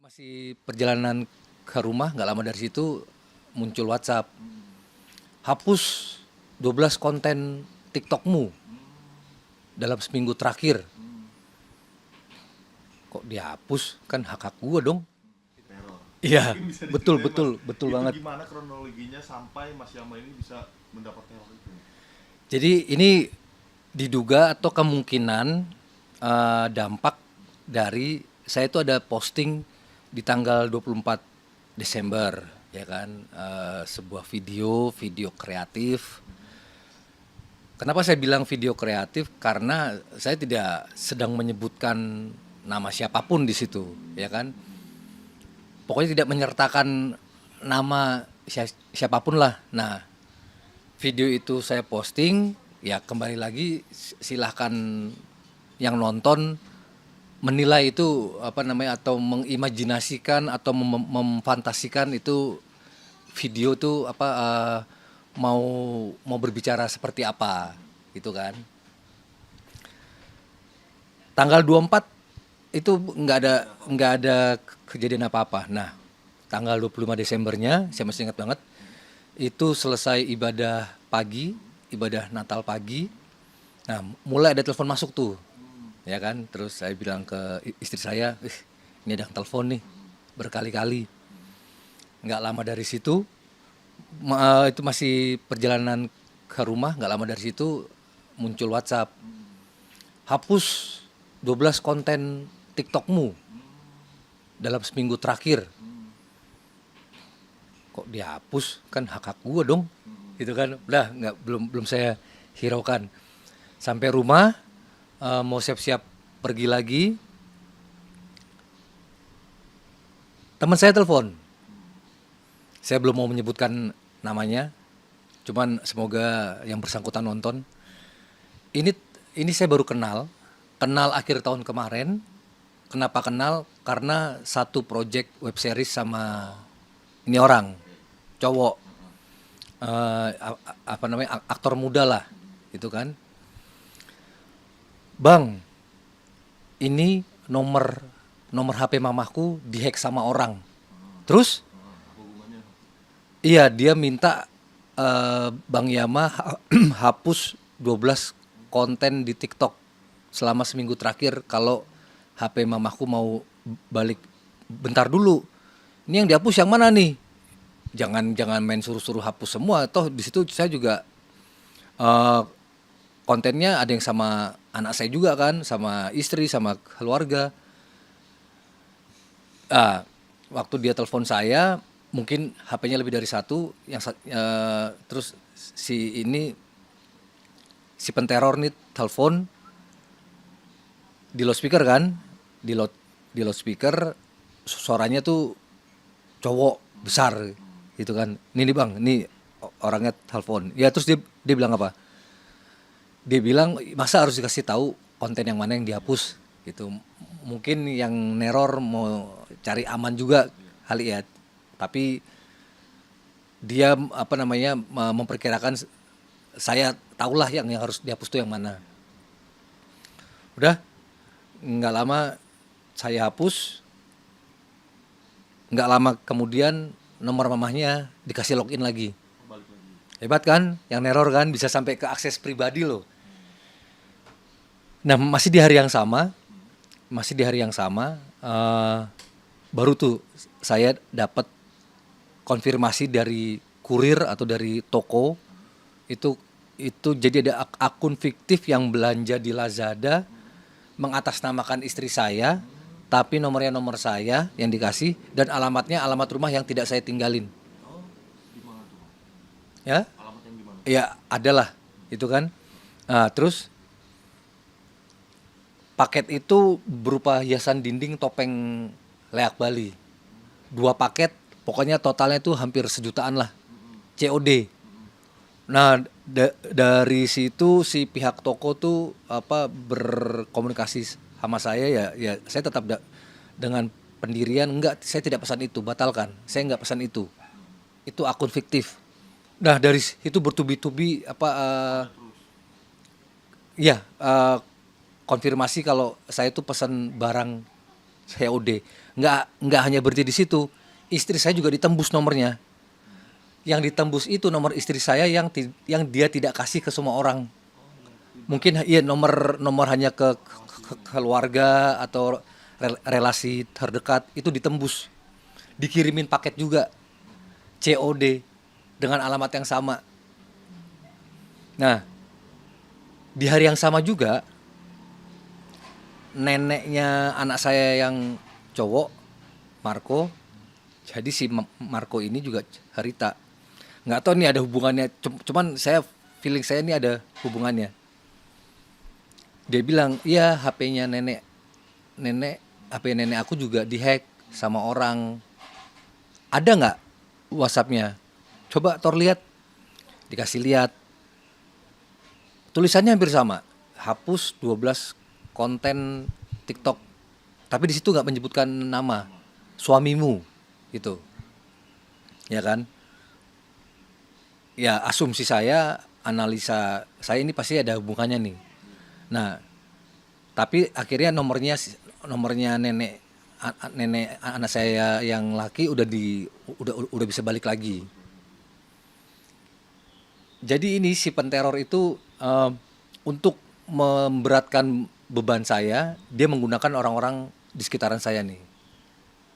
Masih perjalanan ke rumah, nggak lama dari situ muncul WhatsApp. Hapus 12 konten TikTokmu dalam seminggu terakhir. Kok dihapus? Kan hak gue dong. Teror. Iya, Mungkin bisa betul diceritain, betul Mas. betul Itu banget. gimana kronologinya sampai Mas Yama ini bisa mendapat teror itu? Jadi ini diduga atau kemungkinan dampak dari saya itu ada posting di tanggal 24 Desember ya kan, sebuah video kreatif. Kenapa saya bilang video kreatif? Karena saya tidak sedang menyebutkan nama siapapun di situ, ya kan? Pokoknya tidak menyertakan nama siapapun lah. Nah, video itu saya posting, ya kembali lagi silahkan yang nonton menilai itu apa namanya, atau mengimajinasikan atau memfantasikan itu video tuh apa, mau mau berbicara seperti apa gitu kan. Tanggal 24 itu nggak ada kejadian apa-apa. Nah, tanggal 25 Desembernya saya masih ingat banget, itu selesai ibadah pagi, ibadah Natal pagi. Nah, mulai ada telepon masuk tuh, ya kan. Terus saya bilang ke istri saya, ini ada telepon nih berkali-kali. Nggak lama dari situ, itu masih perjalanan ke rumah, nggak lama dari situ muncul WhatsApp. Hapus 12 konten TikTokmu dalam seminggu terakhir. Kok dihapus? Kan hak gue dong. Gitu kan. Udah nggak, belum saya hiraukan. Sampai rumah, mau siap-siap pergi lagi. Teman saya telepon. Saya belum mau menyebutkan namanya. Cuman semoga yang bersangkutan nonton. Ini saya baru kenal akhir tahun kemarin. Kenapa kenal? Karena satu project web series sama ini orang, cowok, apa namanya, aktor muda lah, gitu kan. Bang, ini nomor HP mamahku dihack sama orang. Terus? Iya, dia minta Bang Yama hapus 12 konten di TikTok selama seminggu terakhir kalau HP mamahku mau balik. Bentar dulu. Ini yang dihapus yang mana nih? Jangan main suruh-suruh hapus semua. Toh di situ saya juga kontennya ada yang sama anak saya juga kan, sama istri, sama keluarga. Waktu dia telepon saya, mungkin HP-nya lebih dari satu, terus si penteror nih telepon di loudspeaker kan, di loudspeaker suaranya tuh cowok besar gitu kan. Ini nih bang, ini orangnya telepon. Ya terus dia bilang apa? Dia bilang masa harus dikasih tahu konten yang mana yang dihapus gitu. Mungkin yang neror mau cari aman juga kali ya. Tapi dia apa namanya, memperkirakan saya tahulah yang harus dihapus tuh yang mana. Udah nggak lama saya hapus. Nggak lama kemudian nomor mamahnya dikasih login lagi. Hebat kan, yang neror kan, bisa sampai ke akses pribadi loh. Nah masih di hari yang sama, baru tuh saya dapat konfirmasi dari kurir atau dari toko itu jadi ada akun fiktif yang belanja di Lazada mengatasnamakan istri saya, tapi nomornya nomor saya yang dikasih dan alamatnya alamat rumah yang tidak saya tinggalin. Ya, Alamat yang gimana? ya adalah itu kan. Nah, terus paket itu berupa hiasan dinding topeng leak Bali. 2 paket, pokoknya totalnya itu hampir sejutaan lah. COD. Nah, dari situ si pihak toko tuh apa berkomunikasi sama saya, ya saya tetap dengan pendirian enggak, saya tidak pesan itu, batalkan. Saya enggak pesan itu. Itu akun fiktif. Nah, dari itu bertubi-tubi apa konfirmasi kalau saya itu pesan barang COD. nggak hanya berhenti di situ. Istri saya juga ditembus nomornya. Yang ditembus itu nomor istri saya yang dia tidak kasih ke semua orang. Mungkin iya nomor hanya ke keluarga atau relasi terdekat itu ditembus. Dikirimin paket juga COD dengan alamat yang sama. Nah, di hari yang sama juga neneknya anak saya yang cowok, Marco. Jadi si Marco ini juga Harita. Nggak tahu nih ada hubungannya. Cuman feeling saya ini ada hubungannya. Dia bilang, iya HP-nya HP nenek aku juga dihack sama orang. Ada nggak WhatsApp-nya? Coba Tor lihat. Dikasih lihat. Tulisannya hampir sama. Hapus 12 konten TikTok. Tapi di situ nggak menyebutkan nama suamimu gitu. Ya kan? Ya asumsi saya, analisa saya ini pasti ada hubungannya nih. Nah, tapi akhirnya nomornya nenek anak saya yang laki udah bisa balik lagi. Jadi ini si penteror itu untuk memberatkan beban saya, dia menggunakan orang-orang di sekitaran saya nih.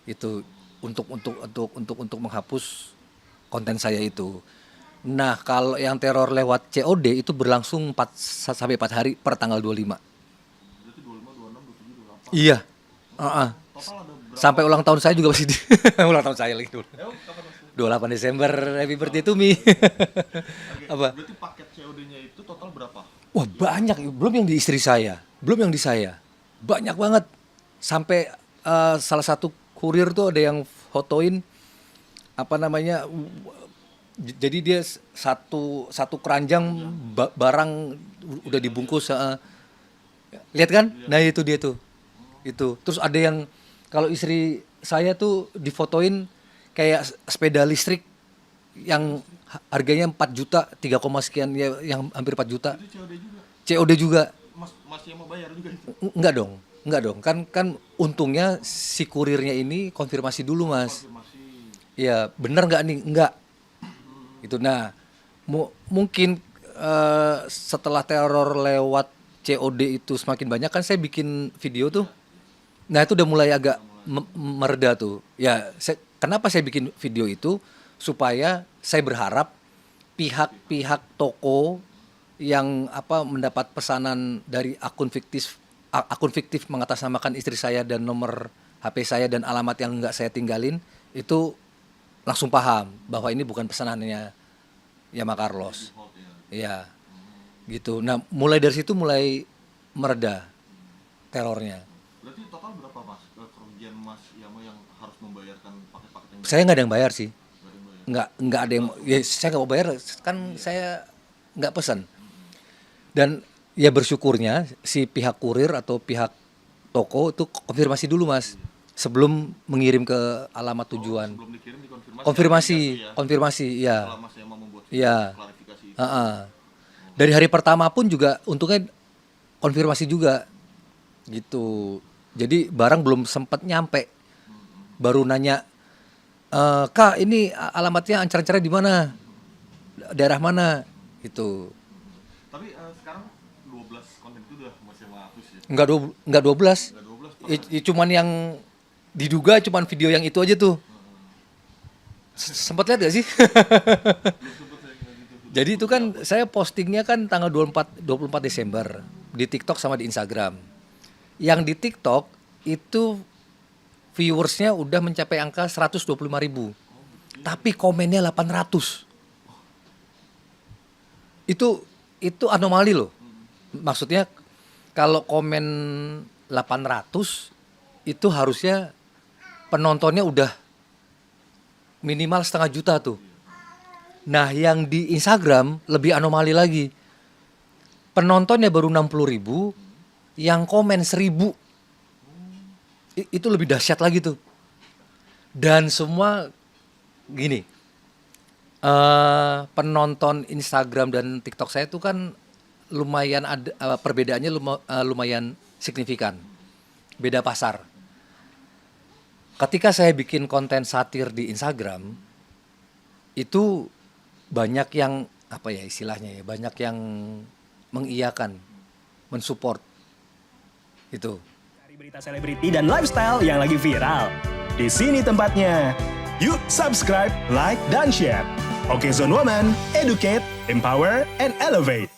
Itu untuk menghapus konten saya itu. Nah, kalau yang teror lewat COD itu berlangsung 4 sampai 4 hari per tanggal 25. Berarti 25, 26, 27, 28. Iya. Total ada berapa? Sampai ulang tahun saya juga masih di ulang tahun saya lagi dulu. Kapan mas? 28 Desember, happy birthday to me. Oke, Apa? berarti paket COD-nya itu total berapa? Wah, banyak, belum yang di istri saya, belum yang di saya. Banyak banget. Sampai salah satu kurir tuh ada yang fotoin apa namanya, jadi dia satu keranjang barang udah dibungkus. Lihat kan? Nah itu dia tuh. Itu. Terus ada yang kalau istri saya tuh difotoin kayak sepeda listrik yang harganya 4 juta, 3, sekian ya, yang hampir 4 juta. Itu COD juga? COD juga. Mas yang mau bayar juga itu? Enggak dong. Enggak dong. Kan untungnya si kurirnya ini konfirmasi dulu, Mas. Konfirmasi. Iya, bener nggak nih? Enggak. Itu. Nah, mungkin setelah teror lewat COD itu semakin banyak, kan saya bikin video tuh. Nah, itu udah mulai agak mereda tuh. Ya, kenapa saya bikin video itu? Supaya saya berharap pihak-pihak toko yang mendapat pesanan dari akun fiktif mengatasnamakan istri saya dan nomor HP saya dan alamat yang nggak saya tinggalin, itu langsung paham bahwa ini bukan pesanannya Yama Carlos. Iya, gitu. Nah, mulai dari situ mulai mereda terornya. Berarti total berapa mas kerugian mas Yama yang harus membayarkan paket-paket yang Saya nggak ada yang bayar sih. nggak dibayar? Nggak ada yang, ya saya nggak mau bayar, kan saya nggak pesan. Dan ya bersyukurnya si pihak kurir atau pihak toko itu konfirmasi dulu, Mas, sebelum mengirim ke alamat tujuan. Sebelum dikirim dikonfirmasi. Konfirmasi, ya. Setelah mas Yama membuat Iya. klarifikasi itu. Dari hari pertama pun juga untungnya konfirmasi juga, gitu. Jadi barang belum sempat nyampe, baru nanya, Kak, ini alamatnya ancar-ancarnya di mana, daerah mana, gitu. Tapi sekarang 12 konten itu udah mas Yama hapus ya? Enggak 12. Enggak 12 Cuman yang diduga cuman video yang itu aja tuh. Sempat lihat gak sih? Jadi itu kan saya postingnya kan tanggal 24 Desember di TikTok sama di Instagram. Yang di TikTok itu viewersnya udah mencapai angka 125.000. Tapi komennya 800. Itu anomali loh. Maksudnya kalau komen 800 itu harusnya penontonnya udah minimal 0,5 juta tuh. Nah, yang di Instagram lebih anomali lagi. Penontonnya baru 60.000, yang komen 1.000. Itu lebih dahsyat lagi tuh. Dan semua gini, penonton Instagram dan TikTok saya tuh kan lumayan ada perbedaannya lumayan signifikan. Beda pasar. ketika saya bikin konten satir di Instagram, itu banyak yang apa ya istilahnya ya, banyak yang mengiyakan, mensupport itu. Cari berita selebriti dan lifestyle yang lagi viral. Di sini tempatnya. Yuk subscribe, like, dan share. Oke Zone Woman, educate, empower, and elevate.